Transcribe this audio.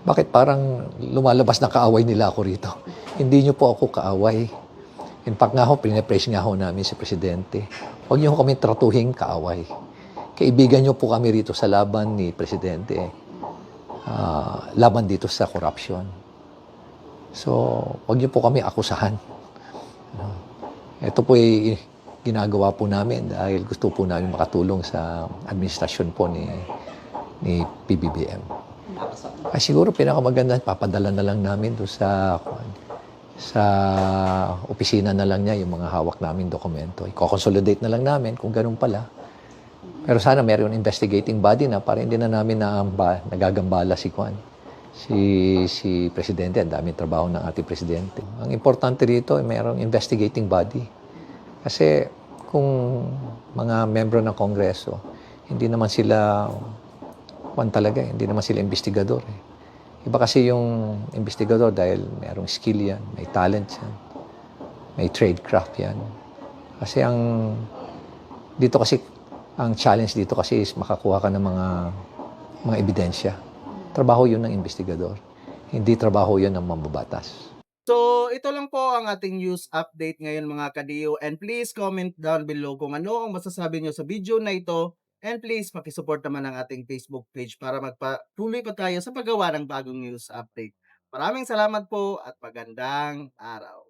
Bakit parang lumalabas na kaaway nila ako rito? Hindi niyo po ako kaaway. In fact nga ho, pinapraise nga ho namin si Presidente. Huwag niyo ho kami tratuhing kaaway. Kaibigan niyo po kami rito sa laban ni Presidente. Laban dito sa corruption. So, huwag niyo po kami akusahan. Ito po ay ginagawa po namin dahil gusto po namin makatulong sa administrasyon po ni PBBM. Ay siguro pinakamaganda, papadala na lang namin doon sa opisina na lang niya yung mga hawak namin dokumento. I-consolidate na lang namin kung ganun pala. Pero sana mayroon investigating body na para hindi na namin nagagambala si Presidente. Ang daming trabaho ng ating Presidente. Ang importante rito ay mayroong investigating body. Kasi kung mga membro ng Kongreso, hindi naman sila hindi naman sila investigador. Iba kasi yung investigador dahil mayroong skill yan, may talent yan, may tradecraft yan. Kasi ang challenge dito kasi is makakuha ka ng mga ebidensya. Trabaho yun ng investigador. Hindi trabaho yun ng mambabatas. So, ito lang po ang ating news update ngayon mga ka-DO, and please comment down below kung ano ang masasabi nyo sa video na ito, and please pakisupport naman ang ating Facebook page para magpatuloy pa tayo sa paggawa ng bagong news update. Maraming salamat po at magandang araw.